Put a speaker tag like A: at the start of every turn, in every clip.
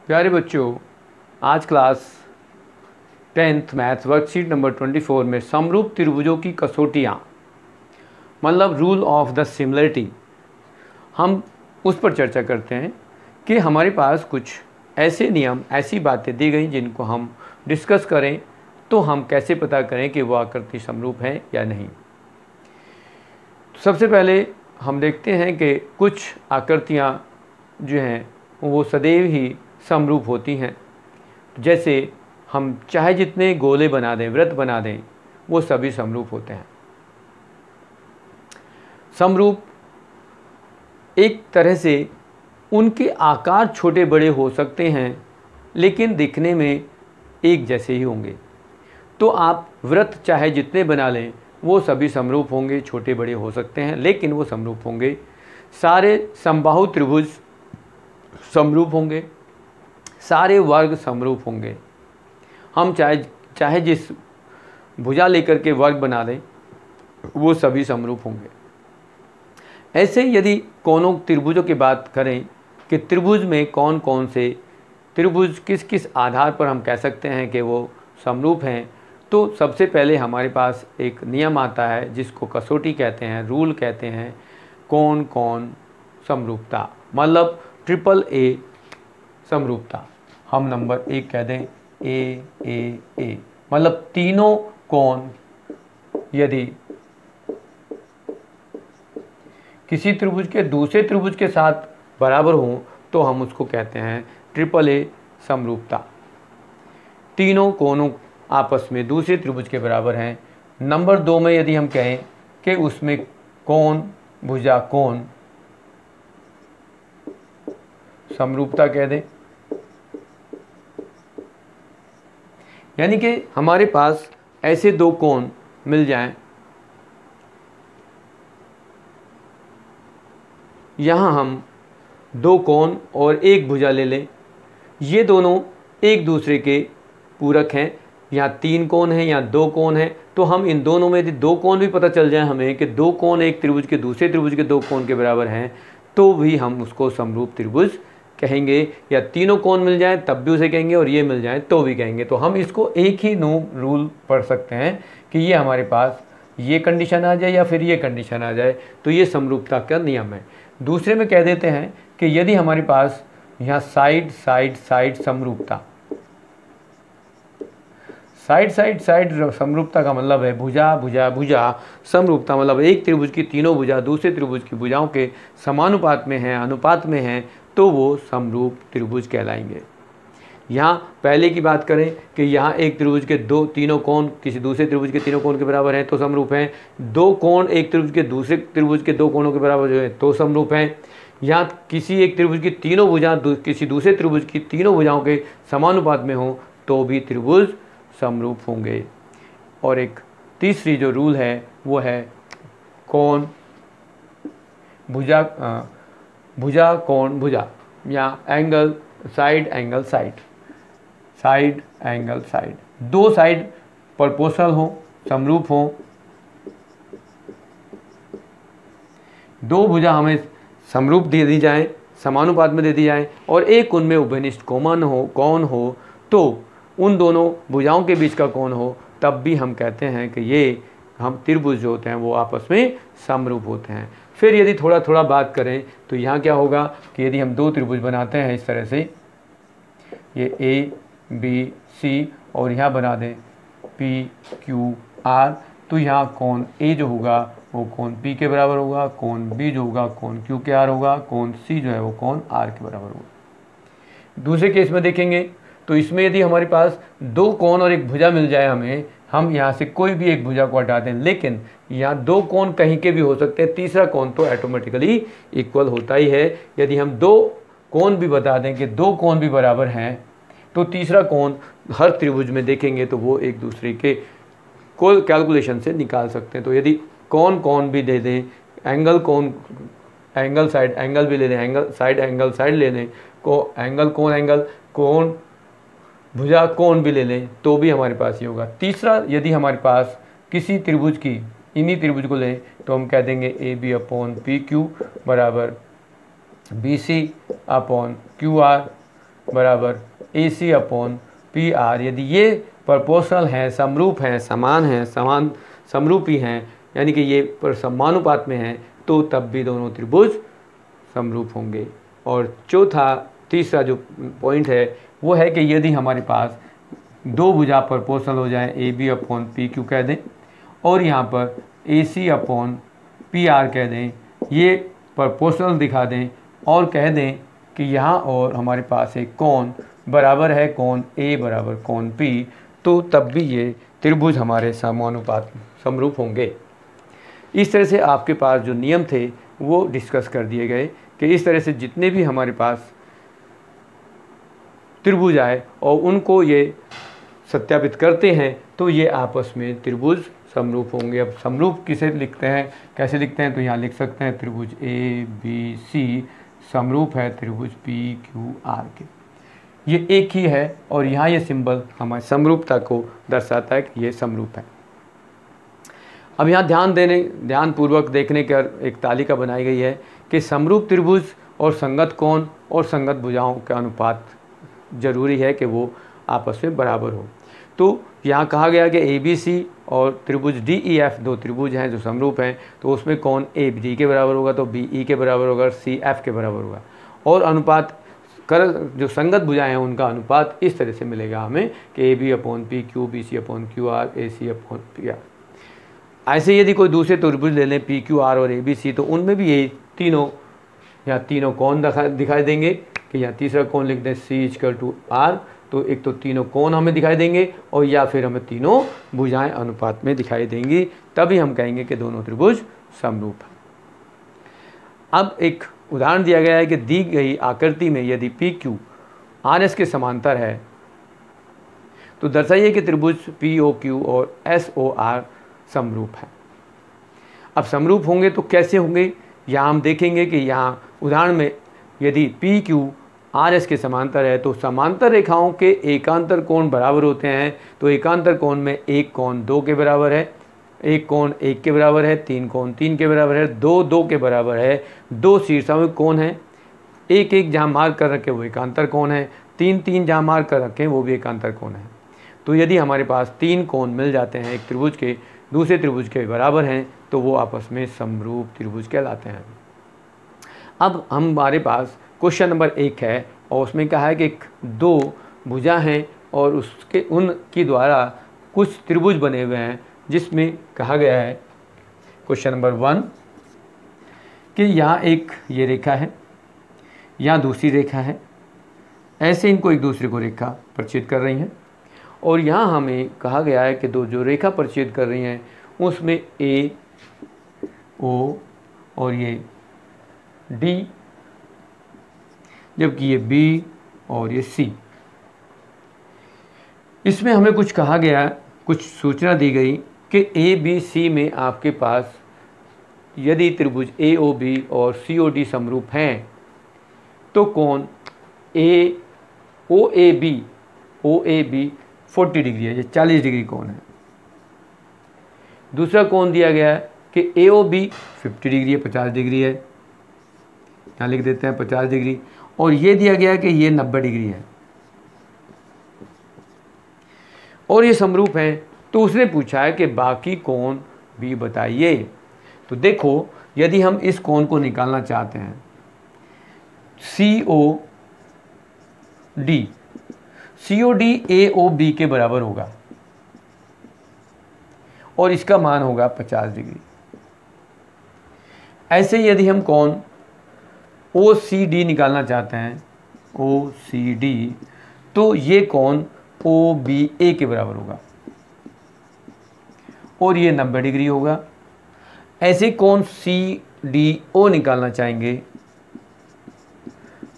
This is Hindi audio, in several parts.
A: प्यारे बच्चों, आज class 10th maths worksheet number 24 में समरूप त्रिभुजों की कसौटियाँ मतलब रूल ऑफ द सिमिलरिटी हम उस पर चर्चा करते हैं कि हमारे पास कुछ ऐसे नियम, ऐसी बातें दी गई जिनको हम डिस्कस करें तो हम कैसे पता करें कि वो आकृति समरूप है या नहीं। सबसे पहले हम देखते हैं कि कुछ आकृतियाँ जो हैं वो सदैव ही समरूप होती हैं। जैसे हम चाहे जितने गोले बना दें, वृत्त बना दें, वो सभी समरूप होते हैं। समरूप एक तरह से उनके आकार छोटे बड़े हो सकते हैं लेकिन दिखने में एक जैसे ही होंगे। तो आप वृत्त चाहे जितने बना लें वो सभी समरूप होंगे, छोटे बड़े हो सकते हैं लेकिन वो समरूप होंगे। सारे समबाहु त्रिभुज समरूप होंगे, सारे वर्ग समरूप होंगे। हम चाहे जिस भुजा लेकर के वर्ग बना दें वो सभी समरूप होंगे। ऐसे यदि कोनों त्रिभुजों की बात करें कि त्रिभुज में कौन कौन से त्रिभुज किस किस आधार पर हम कह सकते हैं कि वो समरूप हैं, तो सबसे पहले हमारे पास एक नियम आता है जिसको कसौटी कहते हैं, रूल कहते हैं, कौन कौन समरूपता मतलब ट्रिपल ए समरूपता। हम नंबर 1 कह दें ए मतलब तीनों कोण यदि किसी त्रिभुज के दूसरे त्रिभुज के साथ बराबर हों तो हम उसको कहते हैं ट्रिपल ए समरूपता। तीनों कोणों आपस में दूसरे त्रिभुज के बराबर हैं। नंबर 2 में यदि हम कहें कि उसमें कोण भुजा कोण समरूपता कह दें, यानी कि हमारे पास ऐसे दो कोण मिल जाएं, यहाँ हम दो कोण और एक भुजा ले लें, ये दोनों एक दूसरे के पूरक हैं। यहाँ 3 कोण हैं, यहाँ 2 कोण हैं, तो हम इन दोनों में यदि 2 कोण भी पता चल जाए हमें कि 2 कोण एक त्रिभुज के दूसरे त्रिभुज के 2 कोण के बराबर हैं तो भी हम उसको समरूप त्रिभुज कहेंगे। या तीनों कोण मिल जाएं तब भी उसे कहेंगे और ये मिल जाएं तो भी कहेंगे। तो हम इसको एक ही रूल पढ़ सकते हैं कि ये हमारे पास ये कंडीशन आ जाए या फिर ये कंडीशन आ जाए तो ये समरूपता का नियम है। दूसरे में कह देते हैं कि यदि हमारे पास यहाँ साइड साइड साइड समरूपता, साइड साइड साइड समरूपता का मतलब है भुजा भुजा भुजा समरूपता, मतलब एक त्रिभुज की तीनों भुजा दूसरे त्रिभुज की भुजाओं के समानुपात में हैं, अनुपात में हैं, तो वो समरूप त्रिभुज कहलाएंगे। यहाँ पहले की बात करें कि यहाँ एक त्रिभुज के तीनों कोण किसी दूसरे त्रिभुज के तीनों कोण के बराबर हैं तो समरूप हैं। 2 कोण एक त्रिभुज के दूसरे त्रिभुज के 2 कोणों के बराबर जो है तो समरूप हैं। यहाँ किसी एक त्रिभुज की तीनों भुजा किसी दूसरे त्रिभुज की तीनों भुजाओं के समानुपात में हो तो भी त्रिभुज समरूप होंगे। और एक तीसरी जो रूल है वो है कोण भुजा भुजा कोण भुजा या angle side angle side, side angle side, 2 side proportional हो, समरूप हो, 2 भुजा हमें समरूप दे दी जाए, समानुपात में दे दी जाए और एक उनमें उभयनिष्ठ कोण हो तो उन दोनों भुजाओं के बीच का कोण हो तब भी हम कहते हैं कि ये हम त्रिभुज जो होते हैं वो आपस में समरूप होते हैं। फिर यदि थोड़ा थोड़ा बात करें तो यहाँ क्या होगा कि यदि हम 2 त्रिभुज बनाते हैं इस तरह से, ये ए बी सी और यहाँ बना दें पी क्यू आर, तो यहाँ कोण ए जो होगा वो कोण पी के बराबर होगा, कोण बी जो होगा कोण क्यू के आर होगा, कोण सी जो है वो कोण आर के बराबर होगा। दूसरे केस में देखेंगे तो इसमें यदि हमारे पास 2 कोण और एक भुजा मिल जाए हमें, हम यहाँ से कोई भी एक भुजा को हटा दें लेकिन यहाँ 2 कोण कहीं के भी हो सकते हैं, तीसरा कोण तो ऑटोमेटिकली इक्वल होता ही है। यदि हम 2 कोण भी बता दें कि 2 कोण भी बराबर हैं तो तीसरा कोण हर त्रिभुज में देखेंगे तो वो एक दूसरे के कोई कैलकुलेशन से निकाल सकते हैं। तो यदि कोण भी दे दें, एंगल कोण एंगल साइड एंगल भी ले लें, एंगल साइड ले लें, एंगल कोण भुजा कोण भी ले लें तो भी हमारे पास ये होगा। तीसरा यदि हमारे पास किसी त्रिभुज की इन्हीं त्रिभुज को लें तो हम कह देंगे a B upon P q बराबर बी सी अपॉन क्यू आर बराबर a C upon P r. यदि ये प्रोपोर्शनल हैं, समरूप हैं, समान हैं, समान समरूपी हैं, यानी कि ये पर समानुपात में हैं, तो तब भी दोनों त्रिभुज समरूप होंगे। और तीसरा जो पॉइंट है वो है कि यदि हमारे पास दो भुजा प्रोपोर्शनल हो जाए, A B upon P Q कह दें और यहाँ पर A C upon P R कह दें, ये प्रोपोर्शनल दिखा दें और कह दें कि यहाँ और हमारे पास एक कोण बराबर है कोण ए बराबर कोण पी, तो तब भी ये त्रिभुज हमारे समानुपात समरूप होंगे। इस तरह से आपके पास जो नियम थे वो डिस्कस कर दिए गए कि इस तरह से जितने भी हमारे पास त्रिभुज आए और उनको ये सत्यापित करते हैं तो ये आपस में त्रिभुज समरूप होंगे। अब समरूप किसे लिखते हैं, कैसे लिखते हैं, तो यहाँ लिख सकते हैं त्रिभुज ए बी सी समरूप है त्रिभुज पी क्यू आर के। ये एक ही है और यहाँ ये सिंबल हमारी समरूपता को दर्शाता है कि ये समरूप है। अब यहाँ ध्यानपूर्वक देखने का एक तालिका बनाई गई है कि समरूप त्रिभुज और संगत कोण और संगत भुजाओं का अनुपात जरूरी है कि वो आपस में बराबर हो। तो यहाँ कहा गया कि ए बी सी और त्रिभुज डी ई एफ दो त्रिभुज हैं जो समरूप हैं, तो उसमें कोण ए डी के बराबर होगा तो बी ई के बराबर होगा और सी एफ के बराबर होगा। और अनुपात कर जो संगत भुजाएं हैं उनका अनुपात इस तरह से मिलेगा हमें कि A B upon P Q, B C upon Q R, A C upon P R. ऐसे यदि कोई दूसरे त्रिभुज ले लें पी क्यू आर और ए बी सी, तो उनमें भी ये तीनों कोण दिखाई देंगे कि यहाँ तीसरा कोण लिख दें सी इक्वल टू आर, तो एक तो तीनों कोण हमें दिखाई देंगे और या फिर हमें तीनों भुजाएं अनुपात में दिखाई देंगी, तभी हम कहेंगे कि दोनों त्रिभुज समरूप हैं। अब एक उदाहरण दिया गया है कि दी गई आकृति में यदि पी क्यू आर एस के समांतर है तो दर्शाइए कि त्रिभुज पी ओ क्यू और एस ओ आर समरूप है। अब समरूप होंगे तो कैसे होंगे, यहाँ हम देखेंगे कि यहाँ उदाहरण में यदि पी क्यू आर एस के समांतर है तो समांतर रेखाओं के एकांतर कोण बराबर होते हैं। तो एकांतर कोण में एक कोण 2 के बराबर है, एक कोण 1 के बराबर है, 3 कोण 3 के बराबर है, 2 2 के बराबर है, 2 शीर्षामुख कोण है, 1 1 जहाँ मार्क कर रखे वो एकांतर कोण है, 3 3 जहाँ मार्क कर रखे वो भी एकांतर कोण है। तो यदि हमारे पास 3 कोण मिल जाते हैं एक त्रिभुज के दूसरे त्रिभुज के बराबर हैं तो वो आपस में समरूप त्रिभुज कहलाते हैं। अब हमारे पास क्वेश्चन नंबर 1 है और उसमें कहा है कि दो भुजा हैं और उसके उनकी द्वारा कुछ त्रिभुज बने हुए हैं, जिसमें कहा गया है क्वेश्चन नंबर 1 कि यहाँ एक ये रेखा है, यहाँ दूसरी रेखा है, ऐसे इनको एक दूसरे को रेखा परिचित कर रही हैं और यहाँ हमें कहा गया है कि दो जो रेखा परिचित कर रही हैं उसमें ए ओ और ये डी, जबकि ये बी और ये सी। इसमें हमें कुछ कहा गया, कुछ सूचना दी गई कि ए बी सी में आपके पास यदि त्रिभुज ए ओ बी और सी ओ डी समरूप हैं तो कोण ए ओ ए बी 40 डिग्री है, ये 40 डिग्री कोण है। दूसरा कोण दिया गया है कि ए ओ बी 50 डिग्री है, 50 डिग्री है, यहाँ लिख देते हैं 50 डिग्री, और ये दिया गया है कि ये 90 डिग्री है और ये समरूप है। तो उसने पूछा है कि बाकी कोण भी बताइए। तो देखो यदि हम इस कोण को निकालना चाहते हैं सी O D A O B के बराबर होगा और इसका मान होगा 50 डिग्री। ऐसे यदि हम कोण ओ सी डी निकालना चाहते हैं ओ सी डी, तो ये कोण ओ बी ए के बराबर होगा और ये 90 डिग्री होगा। ऐसे कोण सी डी ओ निकालना चाहेंगे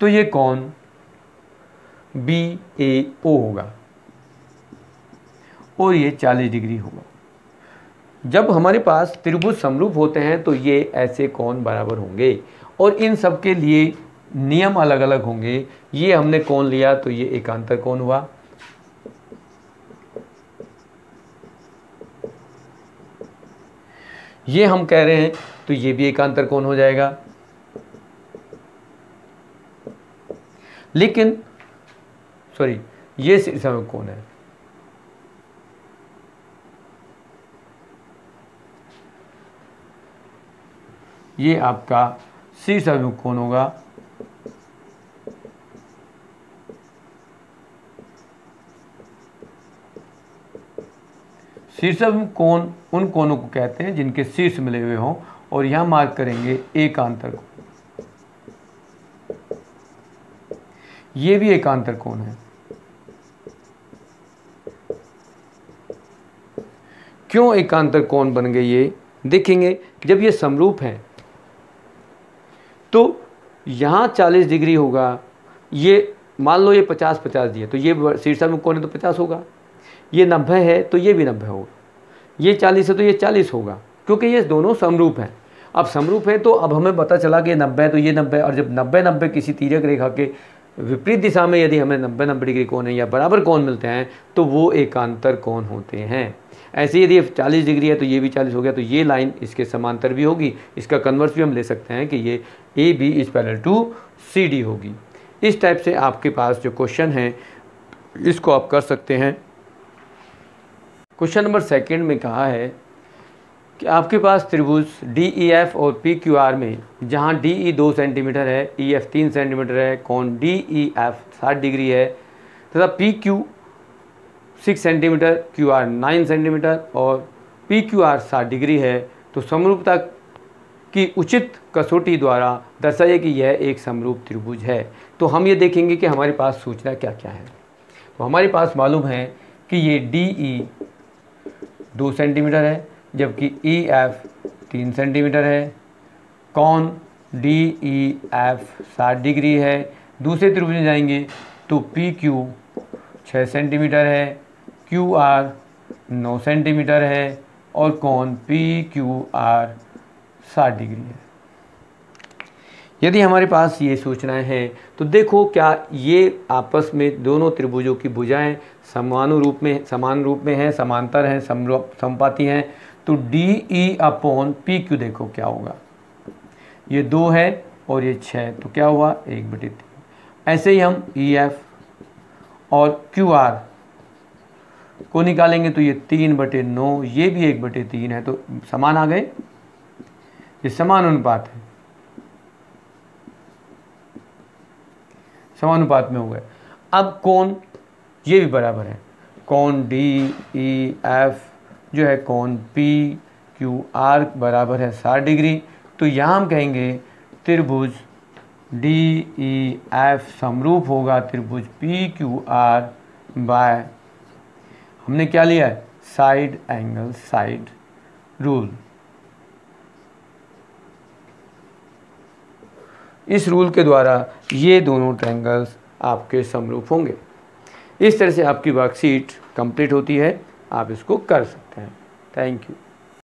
A: तो ये कोण बी ए ओ होगा और ये 40 डिग्री होगा। जब हमारे पास त्रिभुज समरूप होते हैं तो ये ऐसे कोण बराबर होंगे और इन सब के लिए नियम अलग अलग होंगे। ये हमने कोण लिया तो ये एकांतर कोण हुआ, ये हम कह रहे हैं तो ये भी एकांतर कोण हो जाएगा। लेकिन सॉरी ये शीर्षाभिमुख कोण है। ये आपका शीर्षाभिमुख कोण होगा। शीर्षाभिमुख कोण उन कोणों को कहते हैं जिनके शीर्ष मिले हुए हों, और यहां मार्क करेंगे एकांतर कोण। ये भी एकांतर कोण है। क्यों एकांतर कोण बन गए ये देखेंगे। जब ये समरूप हैं तो यहाँ 40 डिग्री होगा, ये मान लो ये 50-50 दिए तो ये शीर्षाभिमुख कोण है तो 50 होगा, ये 90 है तो ये भी 90 होगा, ये 40 है तो ये 40 होगा, क्योंकि ये दोनों समरूप हैं। अब समरूप है तो अब हमें पता चला कि 90 है तो ये 90, और जब 90-90 किसी तिर्यक रेखा के विपरीत दिशा में यदि हमें 90-90 डिग्री कोण है या बराबर कोण मिलते हैं तो वो एकांतर कोण होते हैं। ऐसे यदि 40 डिग्री है तो ये भी 40 हो गया, तो ये लाइन इसके समांतर भी होगी। इसका कन्वर्स भी हम ले सकते हैं कि ये A B is parallel to C D होगी। इस टाइप से आपके पास जो क्वेश्चन है इसको आप कर सकते हैं। क्वेश्चन नंबर 2 में कहा है कि आपके पास त्रिभुज डी ई एफ और पी क्यू आर में जहाँ डी ई 2 सेंटीमीटर है, ई एफ 3 सेंटीमीटर है, कोण डी ई एफ 60 डिग्री है तथा P Q 6 centimetre, Q R 9 centimetre और पी क्यू आर 60 डिग्री है, तो समरूपता की उचित कसौटी द्वारा दर्शाइए कि यह एक समरूप त्रिभुज है। तो हम ये देखेंगे कि हमारे पास सूचना क्या क्या है। तो हमारे पास मालूम है कि ये डी ई 2 सेंटीमीटर है, जबकि ई एफ 3 सेंटीमीटर है, कोण डी ई एफ 60 डिग्री है। दूसरे त्रिभुज में जाएंगे तो पी क्यू 6 सेंटीमीटर है, क्यू आर 9 सेंटीमीटर है और कोण पी क्यू आर 60 डिग्री है। यदि हमारे पास ये सूचनाएं हैं तो देखो क्या ये आपस में दोनों त्रिभुजों की भुजाएं समान रूप में हैं, समांतर हैं, समपाती हैं। तो D E upon P Q देखो क्या होगा, ये 2 है और ये 6, तो क्या हुआ 1/3। ऐसे ही हम ई एफ और क्यू आर को निकालेंगे तो ये 3/9, ये भी 1/3 है, तो समान आ गए, ये समान अनुपात है, समानुपात में हो गए। अब कोण ये भी बराबर है, कोण डी ई एफ जो है कोण पी क्यू आर बराबर है 60 डिग्री। तो यहाँ हम कहेंगे त्रिभुज डी ई एफ समरूप होगा त्रिभुज पी क्यू आर बाय, हमने क्या लिया है, साइड एंगल साइड रूल। इस रूल के द्वारा ये दोनों ट्रायंगल्स आपके समरूप होंगे। इस तरह से आपकी वर्कशीट कंप्लीट होती है, आप इसको कर सकते हैं। Thank you.